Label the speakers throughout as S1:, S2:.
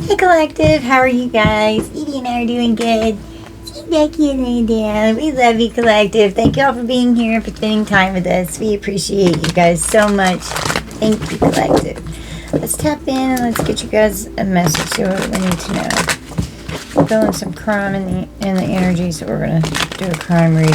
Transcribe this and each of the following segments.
S1: Hey Collective, how are you guys? Edie and I are doing good. See Becky and lay down. We love you, Collective. Thank you all for being here and for spending time with us. We appreciate you guys so much. Thank you, Collective. Let's tap in and let's get you guys a message. See what we need to know. I'm feeling some crime in the energy, so we're gonna do a crime reading.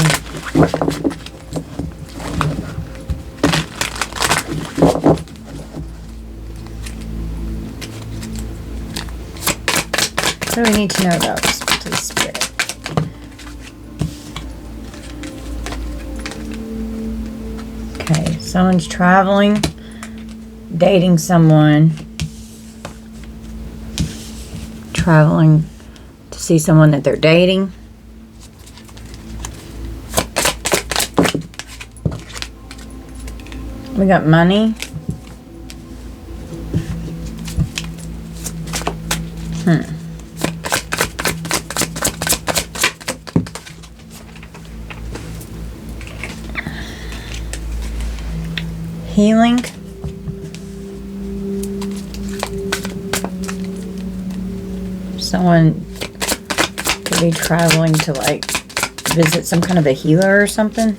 S1: What do we need to know about this, please, Spirit? Okay, someone's traveling, dating someone, traveling to see someone that they're dating. We got money. Healing. Someone could be traveling to like visit some kind of a healer or something.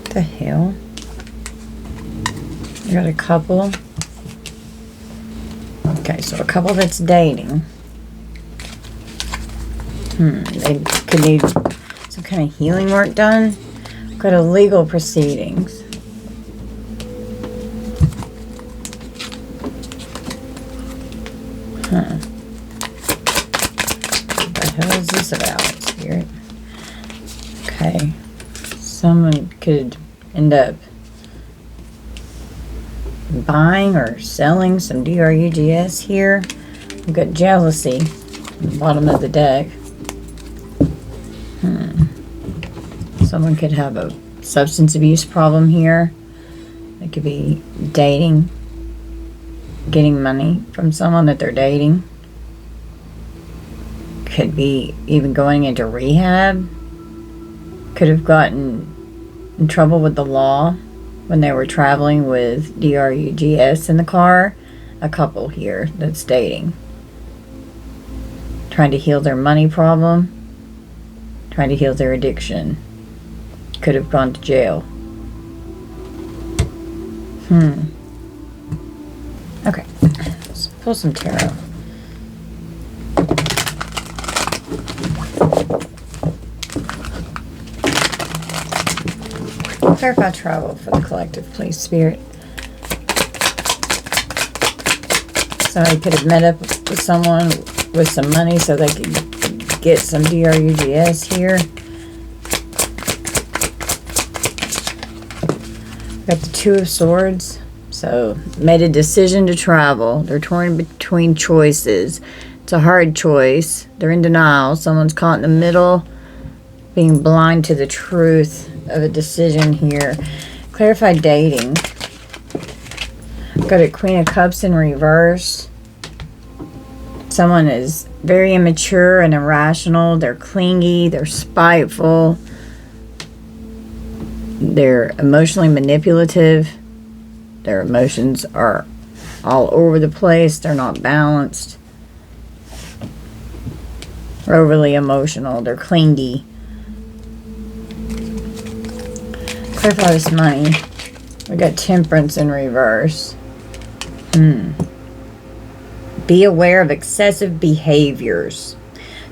S1: What the hell? You got a couple. Okay, so a couple that's dating. They could need some kind of healing work done. Got a legal proceedings. What the hell is this about, Spirit? Okay. Someone could end up buying or selling some DRUGS here. We've got jealousy at the bottom of the deck. Someone could have a substance abuse problem here. They could be dating, getting money from someone that they're dating. Could be even going into rehab. Could have gotten in trouble with the law when they were traveling with DRUGS in the car. A couple here that's dating. Trying to heal their money problem. Trying to heal their addiction. Could have gone to jail. Okay. Let's pull some tarot. Clarify travel for the collective, please, Spirit. Somebody could have met up with someone with some money so they could get some DRUGS here. Got the Two of Swords. So, made a decision to travel. They're torn between choices. It's a hard choice. They're in denial. Someone's caught in the middle, being blind to the truth of a decision here. Clarify dating. Got a Queen of Cups in reverse. Someone is very immature and irrational. They're clingy. They're spiteful. They're emotionally manipulative. Their emotions are all over the place. They're not balanced. They're overly emotional. They're clingy. Clarify this money. We got Temperance in reverse. Be aware of excessive behaviors.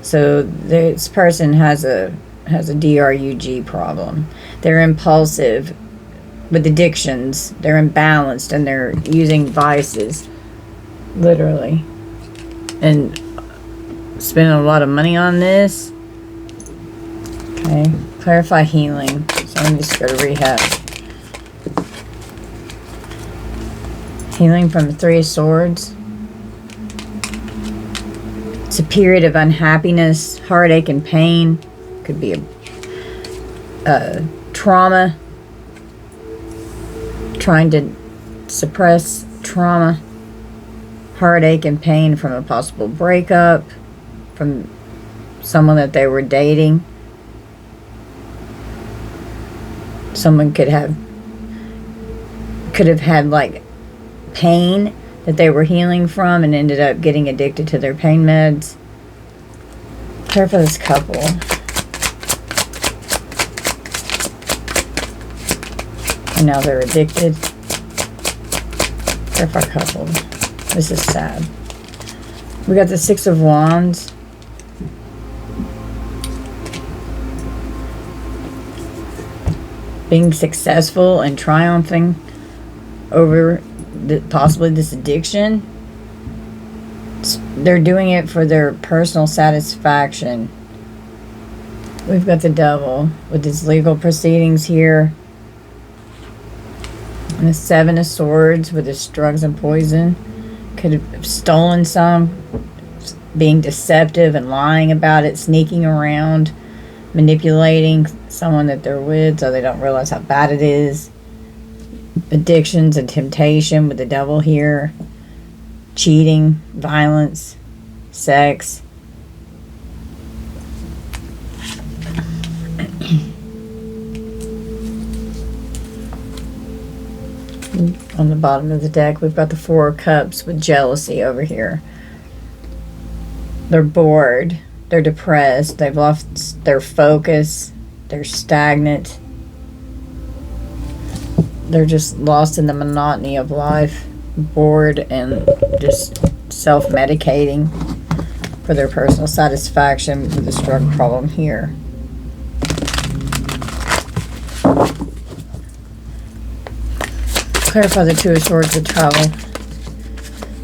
S1: So this person has a DRUG problem. They're impulsive with addictions. They're imbalanced and they're using vices, literally, and spending a lot of money on this. Okay, clarify healing. Someone needs to go to rehab. Healing from the Three of Swords. It's a period of unhappiness, heartache, and pain. Could be a trauma. Trying to suppress trauma, heartache, and pain from a possible breakup, from someone that they were dating. Someone could have had like pain that they were healing from and ended up getting addicted to their pain meds. Clarify this couple. And now they're addicted. Clarify couple. This is sad. We got the Six of Wands. Being successful and triumphing over possibly this addiction. They're doing it for their personal satisfaction. We've got the Devil with his legal proceedings here. And the Seven of Swords with his drugs and poison. Could have stolen some, being deceptive and lying about it, sneaking around, manipulating someone that they're with so they don't realize how bad it is. Addictions and temptation with the Devil here. Cheating, violence, sex. On the bottom of the deck, we've got the Four of Cups with jealousy over here. They're bored. They're depressed. They've lost their focus. They're stagnant. They're just lost in the monotony of life. Bored and just self-medicating for their personal satisfaction with this drug problem here. Clarify the Two of Swords with travel.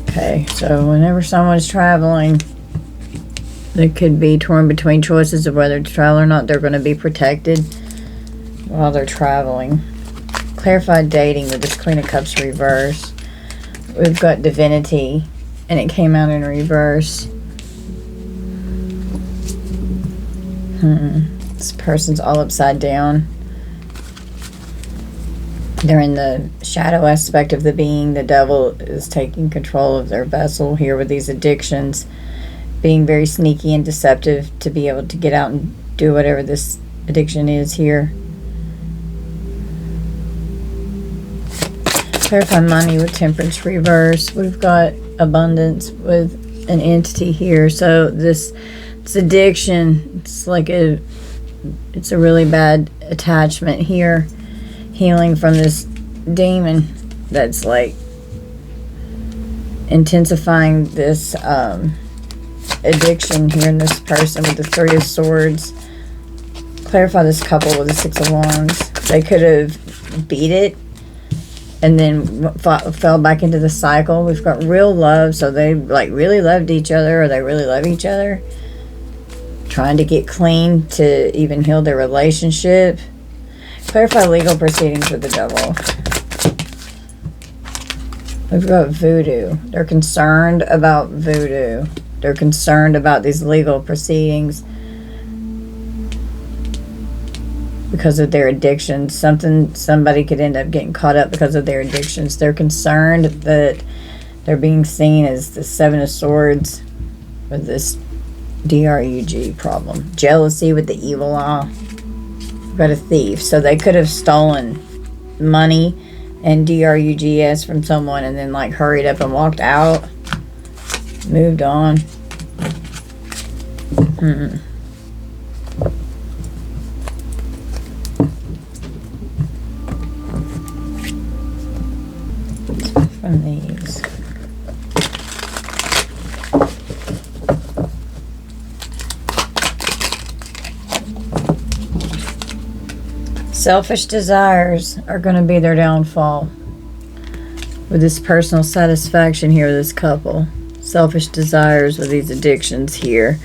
S1: Okay, so whenever someone's traveling, they could be torn between choices of whether to travel or not. They're going to be protected while they're traveling. Clarify dating with this Queen of Cups reverse. We've got Divinity, and it came out in reverse. This person's all upside down. They're in the shadow aspect of the being. The Devil is taking control of their vessel here with these addictions. Being very sneaky and deceptive to be able to get out and do whatever this addiction is here. Clarify money with Temperance reverse. We've got abundance with an entity here. So this addiction, it's a really bad attachment here. Healing from this demon that's like intensifying this addiction here in this person with the Three of Swords. Clarify this couple with the Six of Wands. They could have beat it and then fell back into the cycle. We've got real love, so they like really loved each other, or they really love each other, trying to get clean to even heal their relationship. Clarify legal proceedings with the Devil. We've got voodoo. They're concerned about voodoo. They're concerned about these legal proceedings because of their addictions. Somebody could end up getting caught up because of their addictions. They're concerned that they're being seen as the Seven of Swords with this DRUG problem. Jealousy with the evil eye. We've got a thief. So they could have stolen money and DRUGS from someone and then like hurried up and walked out. Moved on. From these. Selfish desires are going to be their downfall. With this personal satisfaction here with this couple. Selfish desires with these addictions here.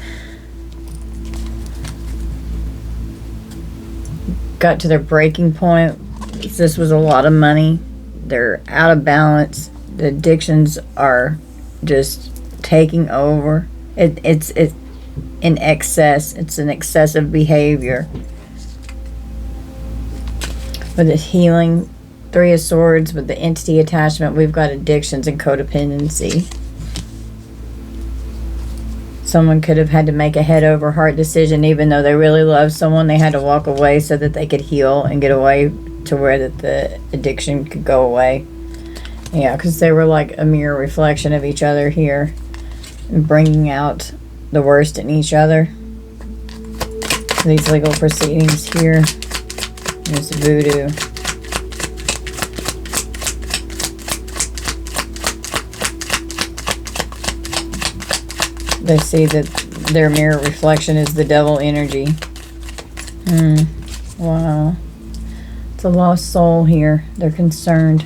S1: Got to their breaking point. This was a lot of money. They're out of balance. The addictions are just taking over. It's in excess. It's an excessive behavior. With the healing, Three of Swords, with the entity attachment, we've got addictions and codependency. Someone could have had to make a head over heart decision. Even though they really loved someone, they had to walk away so that they could heal and get away to where that the addiction could go away. Yeah, because they were like a mirror reflection of each other here, and bringing out the worst in each other. These legal proceedings here. This voodoo. They see that their mirror reflection is the devil energy. Wow. It's a lost soul here. They're concerned.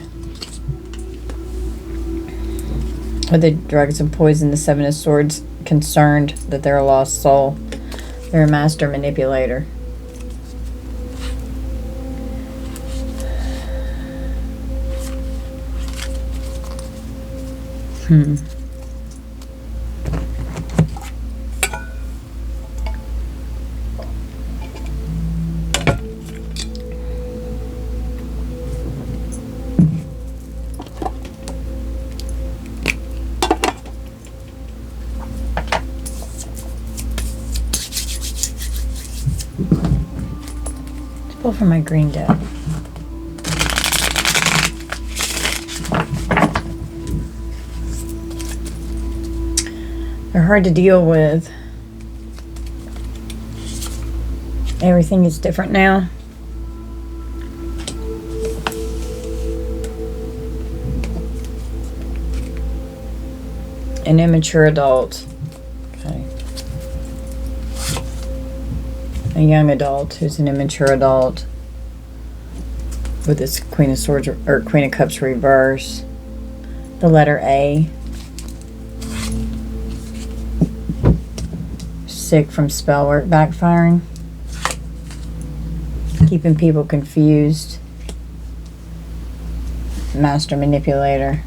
S1: With the drugs and poison, the Seven of Swords, concerned that they're a lost soul. They're a master manipulator. Let's pull from my green deck. They're hard to deal with. Everything is different now. An immature adult. Okay. A young adult who's an immature adult. With this Queen of Swords or Queen of Cups reverse. The letter A. Sick from spell work backfiring. Keeping people confused. Master manipulator.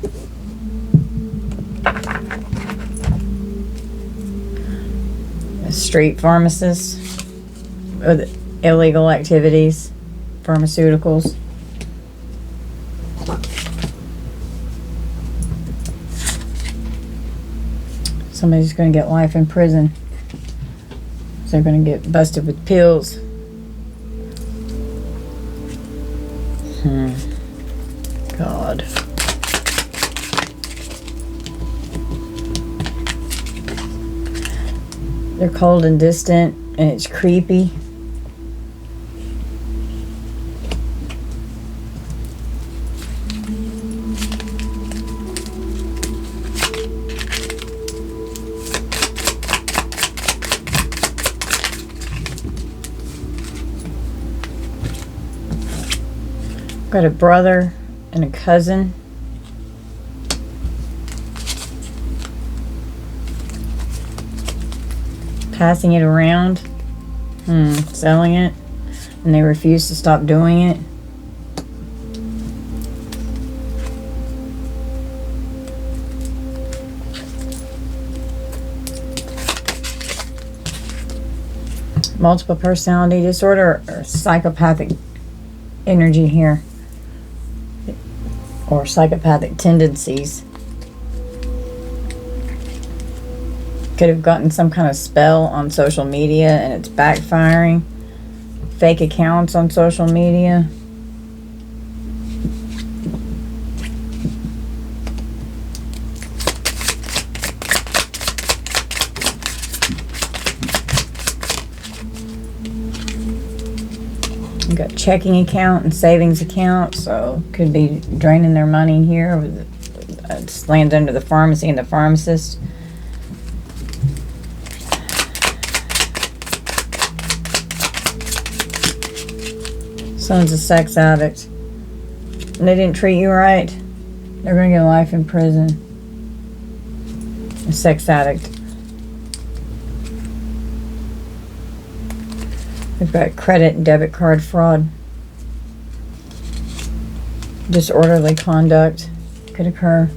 S1: A street pharmacist with illegal activities. Pharmaceuticals. Somebody's going to get life in prison. They're going to get busted with pills. God. They're cold and distant, and it's creepy. Got a brother and a cousin. Passing it around. Selling it. And they refuse to stop doing it. Multiple personality disorder or psychopathic energy here. Or psychopathic tendencies. Could have gotten some kind of spell on social media and it's backfiring. Fake accounts on social media. Got checking account and savings account, so could be draining their money here. It lands under the pharmacy and the pharmacist. Someone's a sex addict. And they didn't treat you right. They're going to get life in prison. A sex addict. We've got credit and debit card fraud. Disorderly conduct could occur.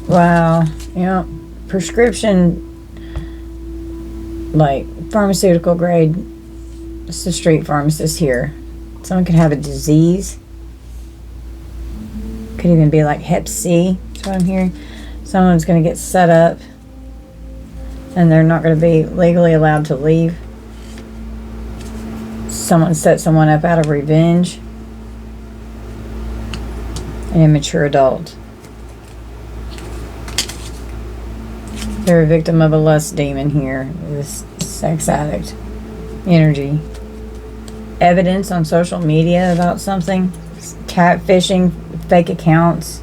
S1: Wow. Yep. prescription, like pharmaceutical grade. It's the street pharmacist here. Someone could have a disease. Could even be like Hep C. That's what I'm hearing. Someone's going to get set up and they're not going to be legally allowed to leave. Someone set someone up out of revenge. An immature adult. They're a victim of a lust demon here. This sex addict energy. Evidence on social media about something. Catfishing, fake accounts.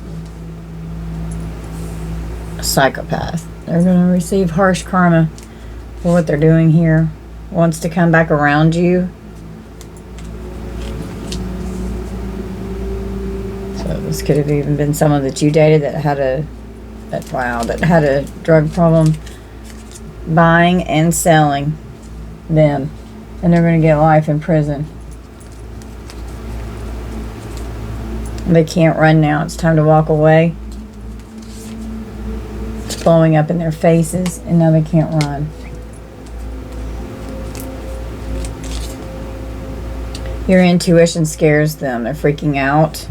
S1: A psychopath. They're going to receive harsh karma for what they're doing here. Wants to come back around you. So this could have even been someone that you dated that had a drug problem. Buying and selling them. And they're going to get life in prison. They can't run now. It's time to walk away. It's blowing up in their faces, and now they can't run. Your intuition scares them. They're freaking out.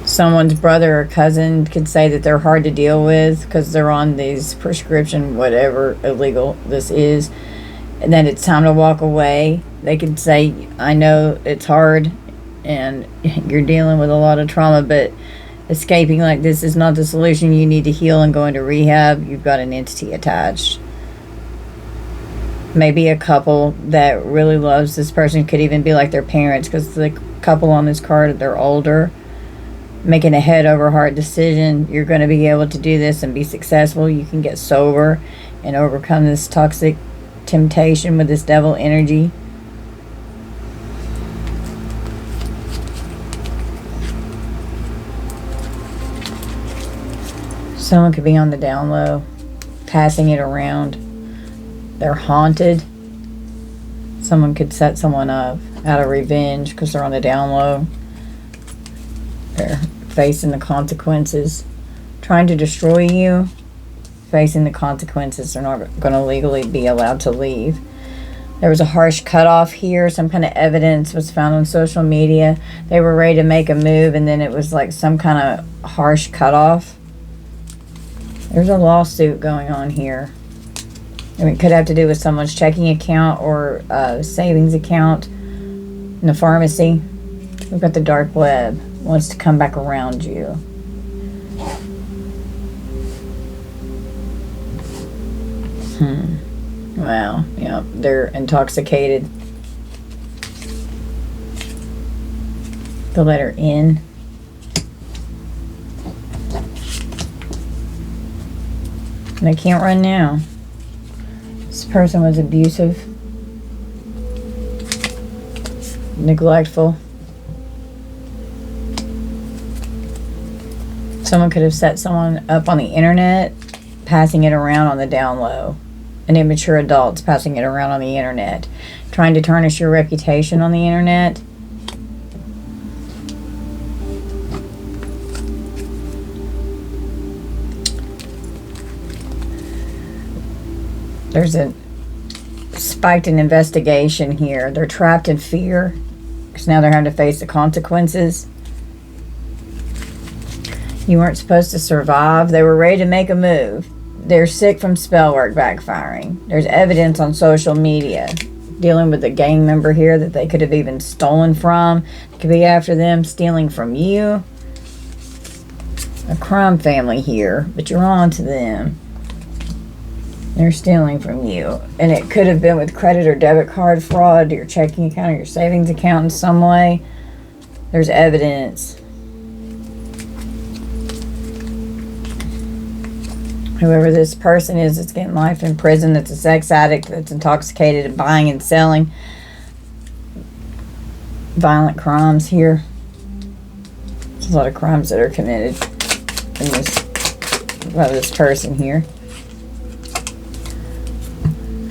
S1: Someone's brother or cousin could say that they're hard to deal with because they're on these prescription, whatever illegal this is, and then it's time to walk away. They could say, I know it's hard and you're dealing with a lot of trauma, but escaping like this is not the solution. You need to heal and go into rehab. You've got an entity attached. Maybe a couple that really loves this person. Could even be like their parents, because the couple on this card, they're older. Making a head over heart decision. You're going to be able to do this and be successful. You can get sober and overcome this toxic temptation with this devil energy. Someone could be on the down low, passing it around. They're haunted. Someone could set someone up out of revenge because they're on the down low. They're facing the consequences. Trying to destroy you. Facing the consequences. They're not going to legally be allowed to leave. There was a harsh cutoff here. Some kind of evidence was found on social media. They were ready to make a move, and then it was like some kind of harsh cutoff. There's a lawsuit going on here. I mean, it could have to do with someone's checking account or savings account in the pharmacy. We've got the dark web. Wants to come back around you. Wow. Yeah, they're intoxicated. The letter N. They can't run now. This person was abusive, neglectful. Someone could have set someone up on the internet, passing it around on the down low. An immature adult's passing it around on the internet, trying to tarnish your reputation on the internet. There's a spiked an investigation here. They're trapped in fear because now they're having to face the consequences. You weren't supposed to survive. They were ready to make a move. They're sick from spell work backfiring. There's evidence on social media dealing with a gang member here that they could have even stolen from. It could be after them stealing from you. A crime family here, but you're on to them. They're stealing from you. And it could have been with credit or debit card fraud, your checking account or your savings account in some way. There's evidence. Whoever this person is that's getting life in prison, that's a sex addict, that's intoxicated and buying and selling. Violent crimes here. There's a lot of crimes that are committed in by this person here.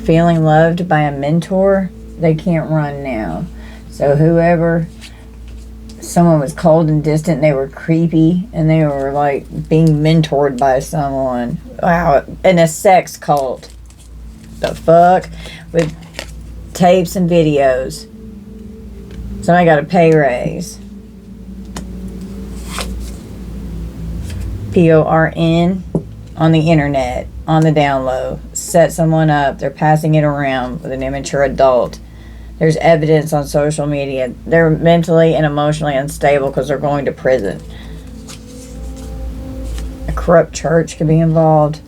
S1: Feeling loved by a mentor, they can't run now. So whoever someone was cold and distant. They were creepy, and they were like being mentored by someone. Wow, in a sex cult. The fuck? With tapes and videos. Somebody got a pay raise. PORN on the internet, on the down low. Set someone up. They're passing it around with an immature adult. There's evidence on social media. They're mentally and emotionally unstable because they're going to prison. A corrupt church could be involved.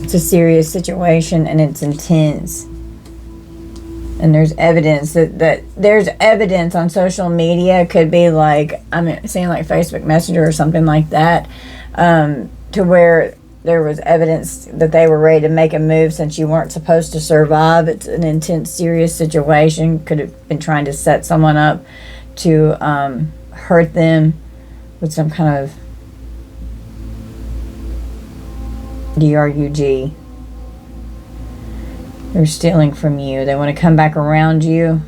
S1: It's a serious situation and it's intense. And there's evidence that there's evidence on social media. It could be like, I'm seeing like Facebook Messenger or something like that, to where there was evidence that they were ready to make a move since you weren't supposed to survive. It's an intense, serious situation. Could have been trying to set someone up to hurt them with some kind of DRUG. They're stealing from you. They want to come back around you.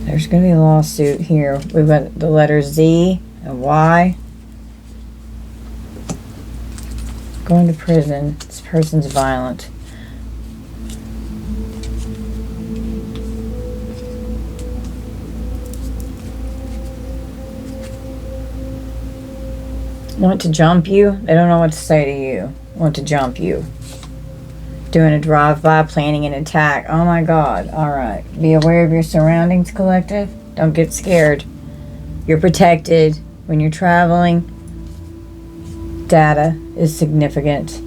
S1: There's going to be a lawsuit here. We've got the letter Z and Y. Going to prison. This person's violent. Want to jump you? They don't know what to say to you. Want to jump you. Doing a drive-by, planning an attack. Oh my God. Alright. Be aware of your surroundings, collective. Don't get scared. You're protected when you're traveling. Data is significant.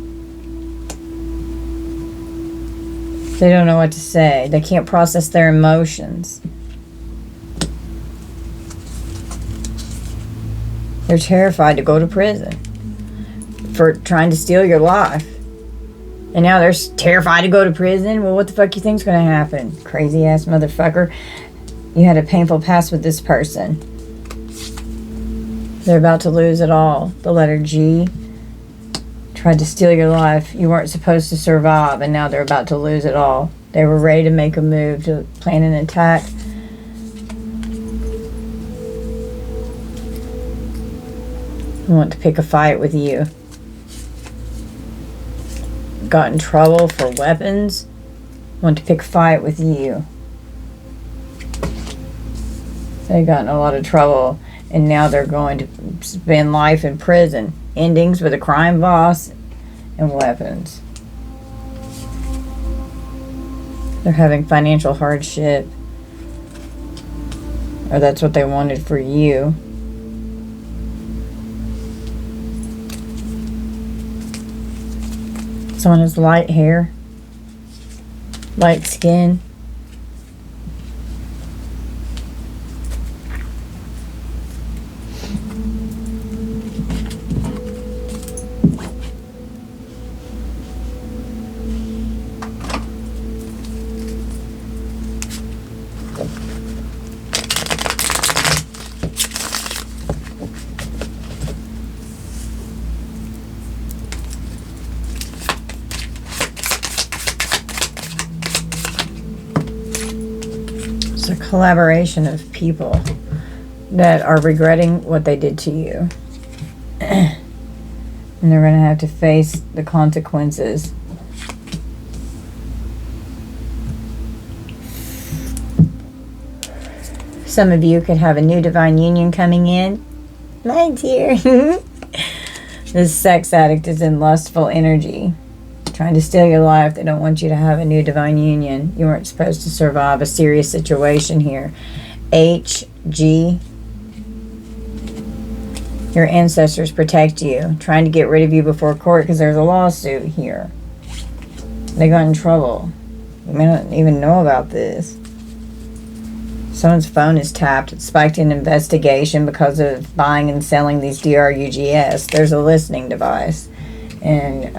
S1: They don't know what to say. They can't process their emotions. They're terrified to go to prison for trying to steal your life. And now they're terrified to go to prison? Well, what the fuck you think's gonna happen? Crazy ass motherfucker. You had a painful past with this person. They're about to lose it all. The letter G. Tried to steal your life. You weren't supposed to survive, and now they're about to lose it all. They were ready to make a move, to plan an attack. Want to pick a fight with you. Got in trouble for weapons. Want to pick a fight with you. They got in a lot of trouble, and now they're going to spend life in prison. Endings with a crime boss and weapons. They're having financial hardship, or that's what they wanted for you. Someone has light hair, light skin. A collaboration of people that are regretting what they did to you. And they're going to have to face the consequences. Some of you could have a new divine union coming in. My dear. This sex addict is in lustful energy, trying to steal your life. They don't want you to have a new divine union. You weren't supposed to survive a serious situation here. HG. Your ancestors protect you, trying to get rid of you before court because there's a lawsuit here. They got in trouble. You may not even know about this. Someone's phone is tapped. It spiked an investigation because of buying and selling these DRUGS. There's a listening device. And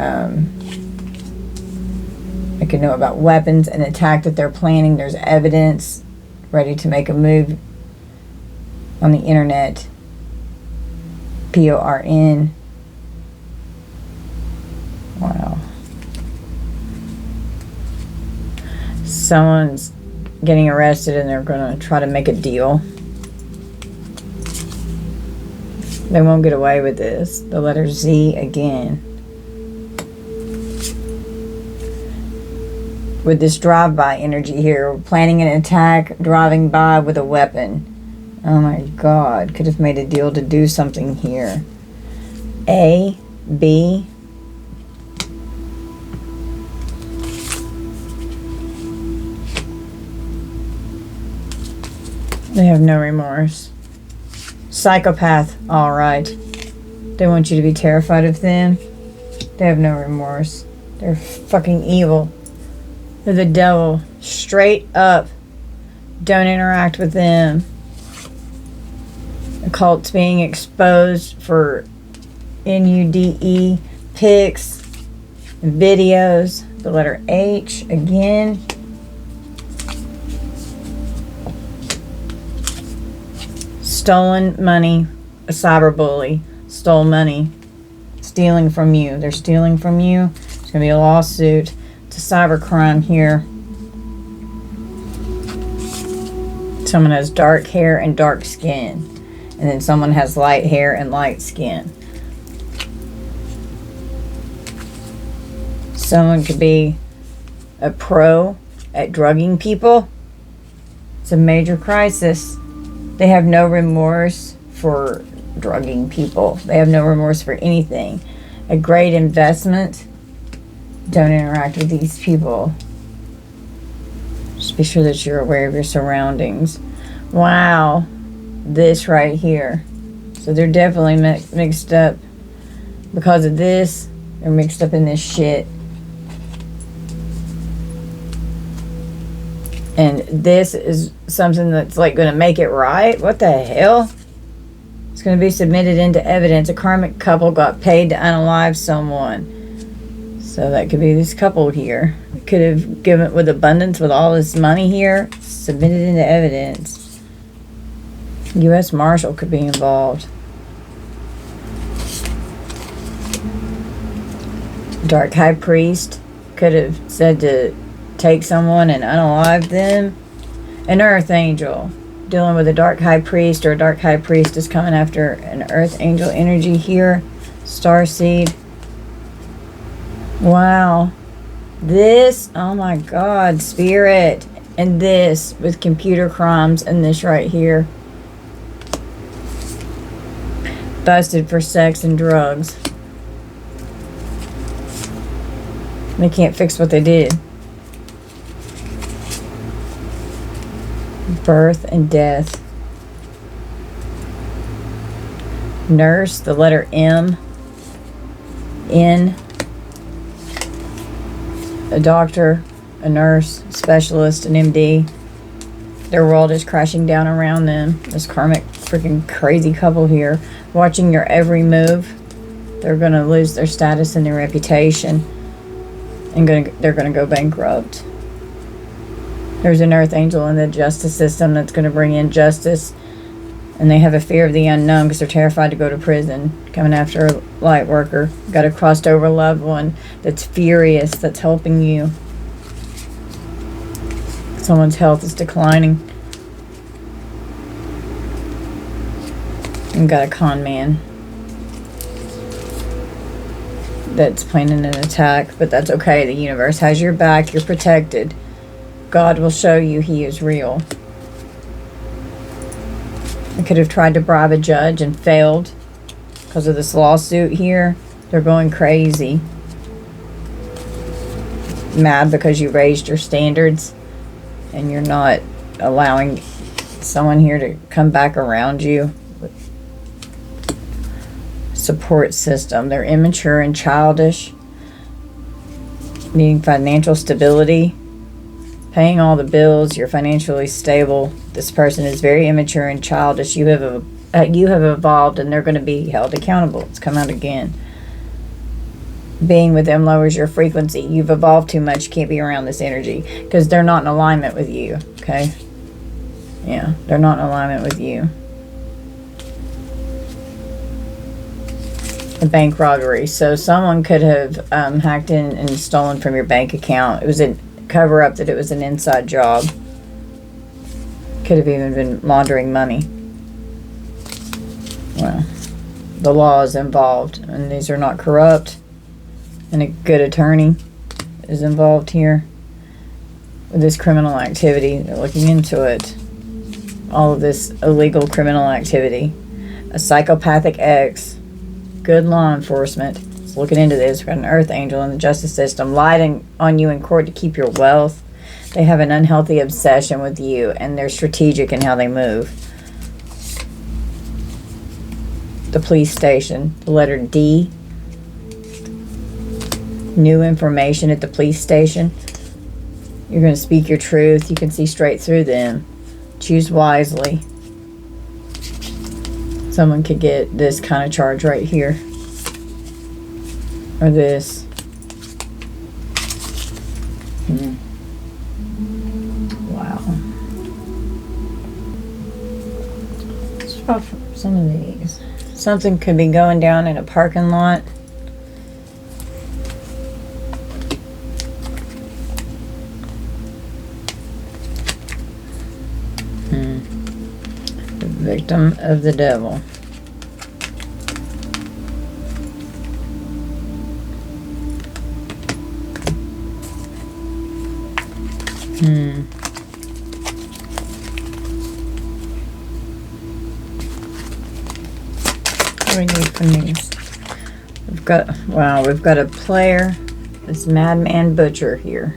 S1: I could know about weapons, an attack that they're planning. There's evidence, ready to make a move on the internet. PORN. Wow. Someone's getting arrested, and they're going to try to make a deal. They won't get away with this. The letter Z again. With this drive-by energy here, planning an attack, driving by with a weapon. Oh my God, could have made a deal to do something here. A, B. They have no remorse. Psychopath, all right. They want you to be terrified of them. They have no remorse. They're fucking evil. They're the devil. Straight up. Don't interact with them. The cult's being exposed for NUDE pics, videos. The letter H again. Stolen money. A cyberbully stole money. Stealing from you. They're stealing from you. There's going to be a lawsuit. It's a cybercrime here. Someone has dark hair and dark skin. And then someone has light hair and light skin. Someone could be a pro at drugging people. It's a major crisis. They have no remorse for drugging people. They have no remorse for anything. A great investment. Don't interact with these people. Just be sure that you're aware of your surroundings. Wow. This right here. So they're definitely mixed up. Because of this, they're mixed up in this shit. And this is something that's like going to make it right. What the hell? It's going to be submitted into evidence. A karmic couple got paid to unalive someone. So that could be this couple here. They could have given it with abundance with all this money here. Submitted into evidence. U.S. Marshal could be involved. Dark High Priest could have said to take someone and unalive them. An Earth Angel. Dealing with a Dark High Priest, or a Dark High Priest is coming after an Earth Angel energy here. Starseed. Wow. This, oh my God, Spirit. And this with computer crimes, and this right here. Busted for sex and drugs. They can't fix what they did. Birth and death. Nurse, the letter M. N. A doctor, a nurse, specialist, an MD. Their world is crashing down around them. This karmic freaking crazy couple here, watching your every move. They're going to lose their status and their reputation, and they're going to go bankrupt. There's an Earth Angel in the justice system that's going to bring in justice, and they have a fear of the unknown because they're terrified to go to prison, coming after a light worker. Got a crossed over loved one that's furious, that's helping you. Someone's health is declining. And got a con man that's planning an attack, but that's okay. The universe has your back. You're protected. God will show you He is real. I could have tried to bribe a judge and failed because of this lawsuit here. They're going crazy. Mad because you raised your standards and you're not allowing someone here to come back around you. Support system. They're immature and childish, needing financial stability, paying all the bills. You're financially stable. This person is very immature and childish. You have evolved, and they're going to be held accountable. It's come out again. Being with them lowers your frequency. You've evolved too much. You can't be around this energy because they're not in alignment with you. Okay? Yeah, they're not in alignment with you. A bank robbery. So someone could have hacked in and stolen from your bank account. It was a cover-up that it was an inside job. Could have even been laundering money. Well, the law is involved, and these are not corrupt, and a good attorney is involved here with this criminal activity. They're looking into it. All of this illegal criminal activity. A psychopathic ex. Good law enforcement is looking into this. We've got an earth angel in the justice system lying on you in court to keep your wealth. They have an unhealthy obsession with you, and they're strategic in how they move. The police station, the letter D. New information at the police station. You're going to speak your truth. You can see straight through them. Choose wisely. Someone could get this kind of charge right here. Or this. Wow. Let's try some of these. Something could be going down in a parking lot. The victim of the devil. What do we need from these? We've got a player, this madman butcher here.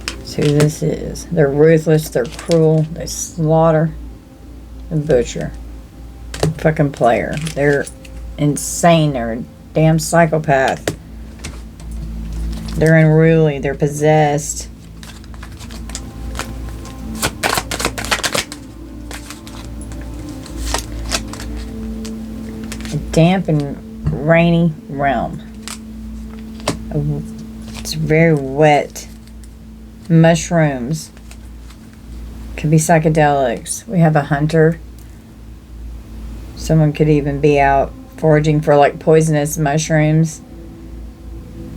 S1: That's who this is. They're ruthless, they're cruel, they slaughter the butcher. Fucking player. They're insane, they're a damn psychopath. They're unruly, they're possessed. A damp and rainy realm. It's very wet. Mushrooms. Could be psychedelics. We have a hunter. Someone could even be out foraging for like poisonous mushrooms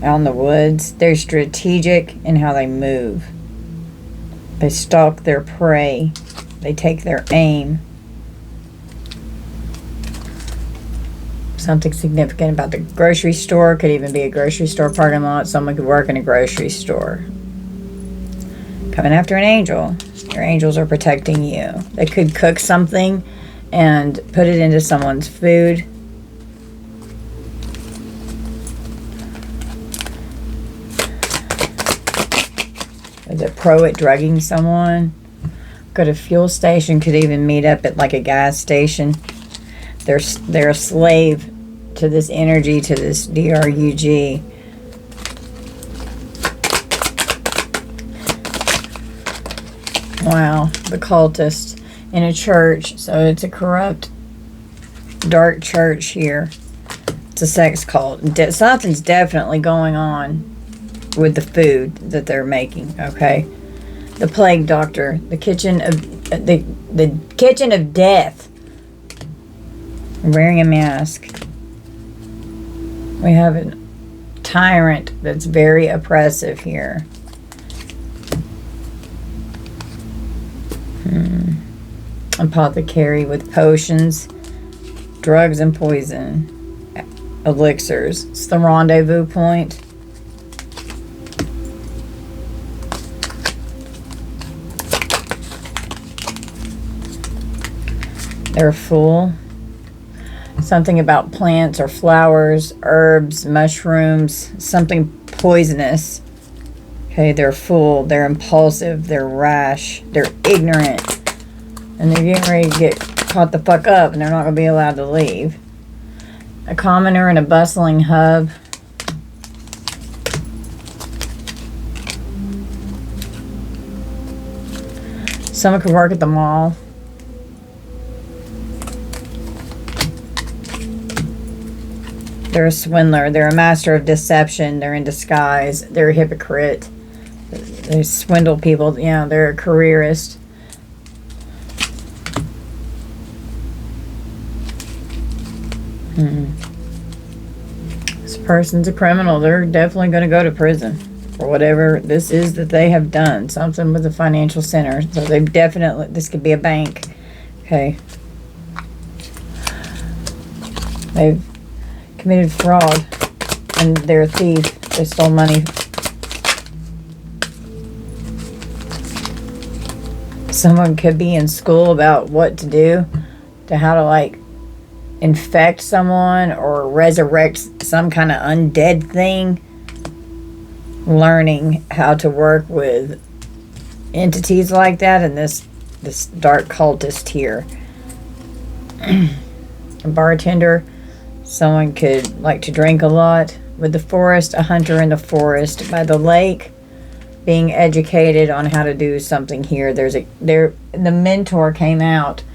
S1: out in the woods. They're strategic in how they move. They stalk their prey. They take their aim. Something significant about the grocery store. Could even be a grocery store parking lot. Someone could work in a grocery store. Coming after an angel. Your angels are protecting you. They could cook something and put it into someone's food. Is it pro at drugging someone? Go to fuel station. Could even meet up at like a gas station. They're a slave to this energy, to this DRUG. Wow, the cultist in a church. So it's a corrupt, dark church here. It's a sex cult. Something's definitely going on with the food that they're making. Okay, the plague doctor, the kitchen of death. Wearing a mask. We have a tyrant that's very oppressive here. Apothecary with potions, drugs, and poison. Elixirs. It's the rendezvous point. They're full. Something about plants or flowers, herbs, mushrooms, something poisonous. Okay, they're full, they're impulsive, they're rash, they're ignorant. And they're getting ready to get caught the fuck up and they're not going to be allowed to leave. A commoner in a bustling hub. Someone could work at the mall. They're a swindler. They're a master of deception. They're in disguise. They're a hypocrite. They swindle people. Yeah, they're a careerist. This person's a criminal. They're definitely going to go to prison. for whatever this is that they have done. Something with the financial center. So they've definitely, this could be a bank. Okay. They've committed fraud and they're a thief. They stole money. Someone could be in school about what to do, to how to like infect someone or resurrect some kind of undead thing. Learning how to work with entities like that, and this dark cultist here. A bartender, someone could like to drink a lot. With the forest, a hunter in the forest by the lake, being educated on how to do something here. The mentor came out,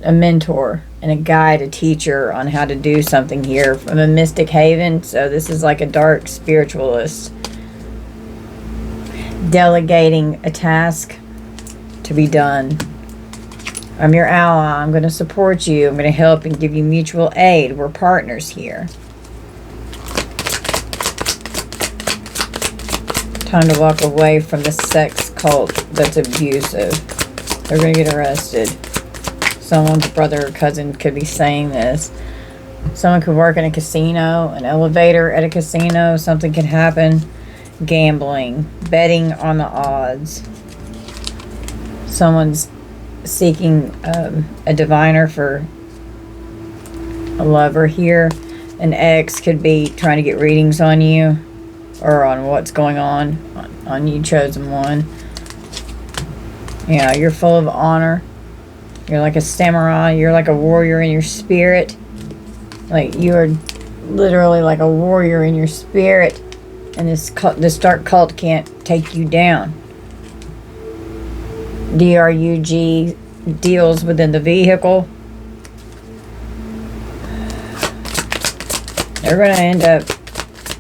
S1: a mentor and a guide, a teacher on how to do something here from a mystic haven. So this is like a dark spiritualist delegating a task to be done. I'm your ally. I'm going to support you. I'm going to help and give you mutual aid. We're partners here. Time to walk away from the sex cult that's abusive. They're going to get arrested. Someone's brother or cousin could be saying this. Someone could work in a casino, an elevator at a casino. Something could happen. Gambling, betting on the odds. Someone's seeking a diviner for a lover here. An ex could be trying to get readings on you or on what's going on you chosen one. Yeah, you're full of honor. You're like a samurai. You're like a warrior in your spirit. Like you are literally like a warrior in your spirit. And this dark cult can't take you down. DRUG deals within the vehicle. They're going to end up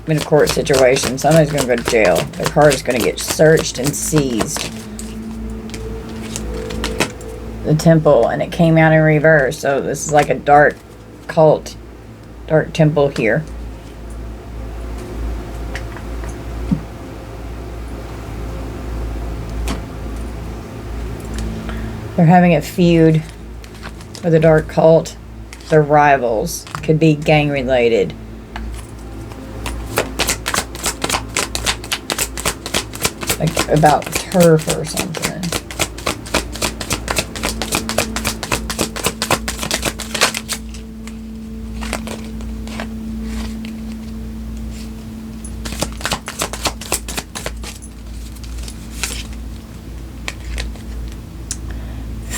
S1: in a court situation. Somebody's going to go to jail. Their car is going to get searched and seized. The temple, and it came out in reverse. So this is like a dark cult, dark temple here. They're having a feud with a dark cult. They're rivals. Could be gang related. Like about turf or something.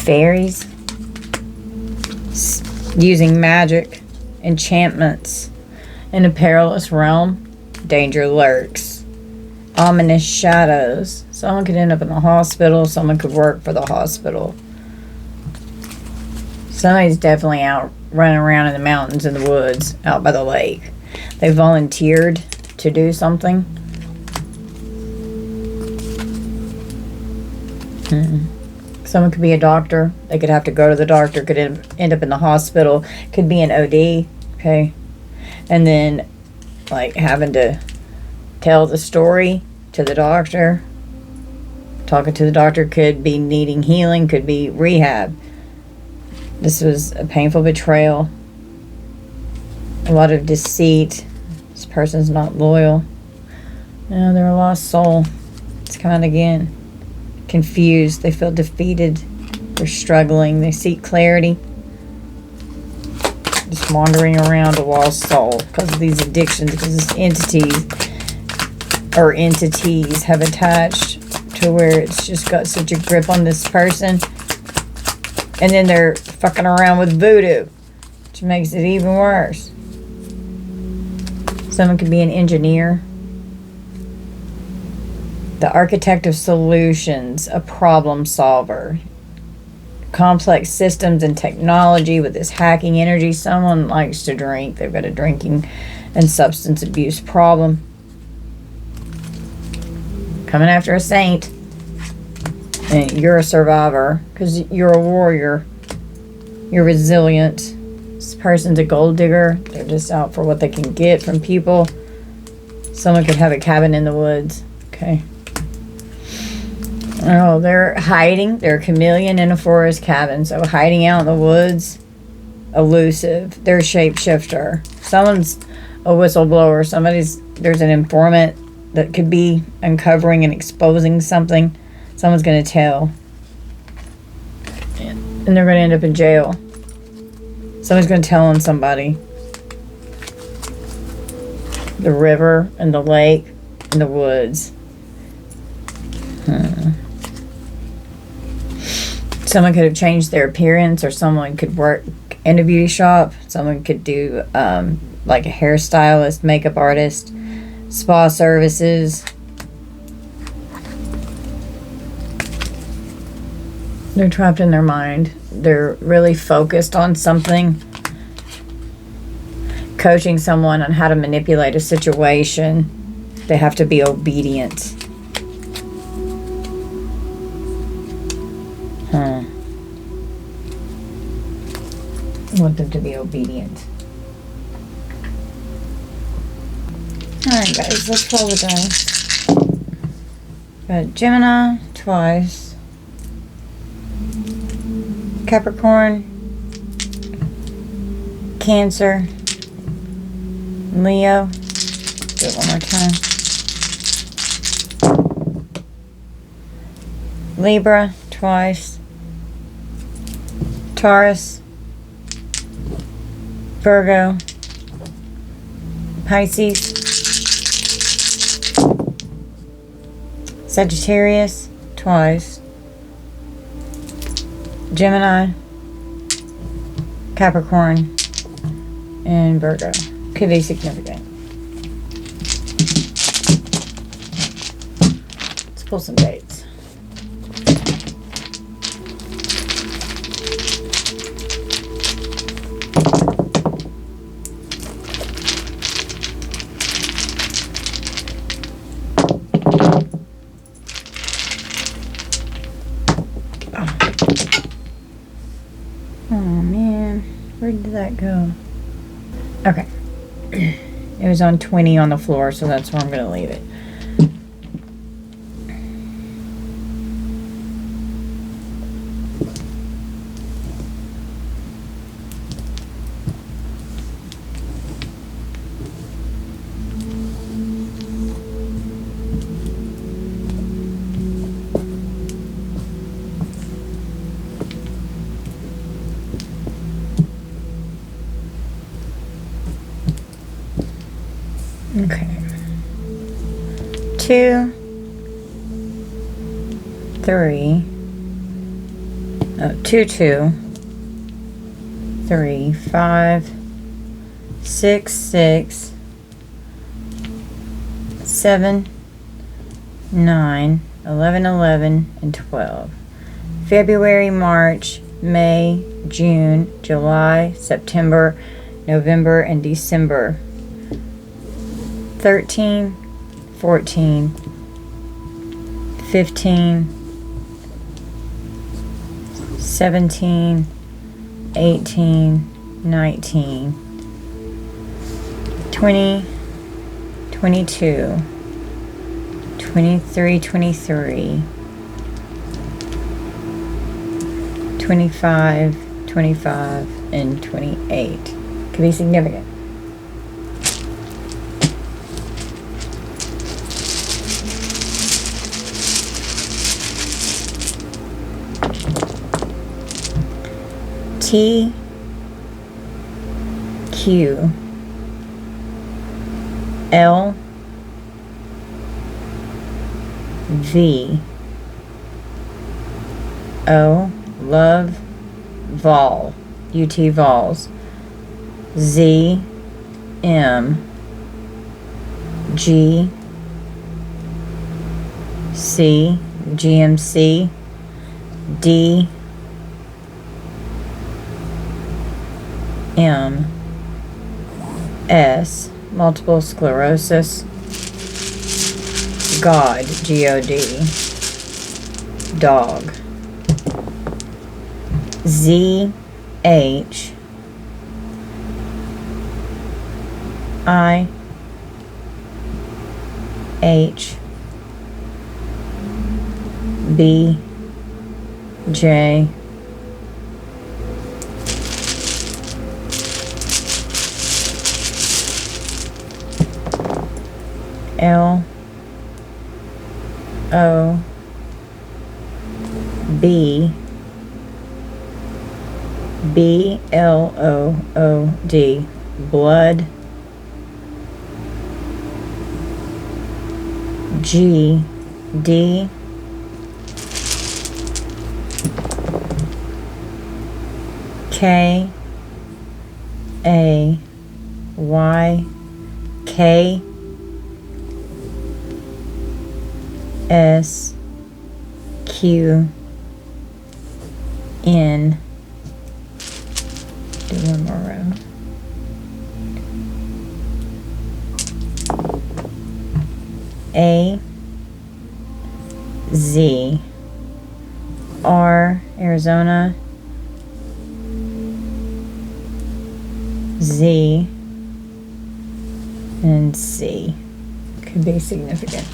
S1: Fairies using magic, enchantments in a perilous realm. Danger lurks. Ominous shadows. Someone could end up in the hospital. Someone could work for the hospital. Somebody's definitely out running around in the mountains, in the woods, out by the lake. They volunteered to do something. Someone could be a doctor. They could have to go to the doctor. Could end up in the hospital. Could be an OD. Okay. And then, like, having to tell the story to the doctor. Talking to the doctor could be needing healing. Could be rehab. This was a painful betrayal. A lot of deceit. This person's not loyal. No, they're a lost soul. It's coming again. Confused. They feel defeated. They're struggling. They seek clarity. Just wandering around a lost soul because of these addictions, because these entities have attached to where it's just got such a grip on this person. And then they're fucking around with voodoo, which makes it even worse. Someone could be an engineer. The architect of solutions, a problem solver. Complex systems and technology with this hacking energy. Someone likes to drink. They've got a drinking and substance abuse problem. Coming after a saint. And you're a survivor because you're a warrior. You're resilient. This person's a gold digger. They're just out for what they can get from people. Someone could have a cabin in the woods. Okay. Oh, they're hiding. They're a chameleon in a forest cabin. So hiding out in the woods, elusive. They're a shapeshifter. Someone's a whistleblower. There's an informant that could be uncovering and exposing something. Someone's going to tell. And they're going to end up in jail. Someone's going to tell on somebody. The river and the lake and the woods. Someone could have changed their appearance, or someone could work in a beauty shop. Someone could do like a hairstylist, makeup artist, spa services. They're trapped in their mind. They're really focused on something. Coaching someone on how to manipulate a situation. They have to be obedient. I want them to be obedient. Alright guys, let's roll the dice. Got Gemini twice. Capricorn. Cancer. Leo. Do it one more time. Libra twice. Taurus. Virgo. Pisces. Sagittarius twice. Gemini. Capricorn. And Virgo. Could be significant. Let's pull some dates. Oh man, where did that go? Okay. It was on 20 on the floor, so that's where I'm going to leave it. Okay. 2, 3, 2, 2, 3, 5, 6, 6, 7, 9, 11, 11, and 12. February, March, May, June, July, September, November, and December. 13, 14, 15, 17, 18, 19, 20, 22, 23, 23, 25, 25, and 28. Could be significant. T, Q, L, V, O, love, Vol, UT Vols, Z, M, G, C, GMC, D, M, S, multiple sclerosis, God, G-O-D, dog, Z, H, I, H, B, J, L, O, B, B, L, O, O, D, blood, G, D, K, A, Y, K, S, Q, N. Do one more row. A, Z, R, Arizona, Z, and C. Could be significant.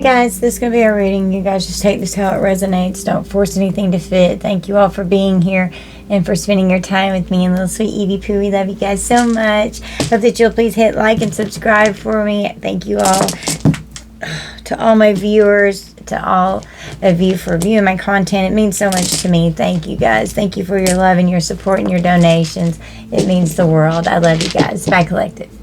S1: Guys, this is going to be our reading. You guys just take this how it resonates. Don't force anything to fit. Thank you all for being here and for spending your time with me and little sweet Evie Pooh. We love you guys so much. Hope that you'll please hit like and subscribe for me. Thank you all. To all my viewers, to all of you for viewing my content. It means so much to me. Thank you guys. Thank you for your love and your support and your donations. It means the world. I love you guys. Bye, Collective.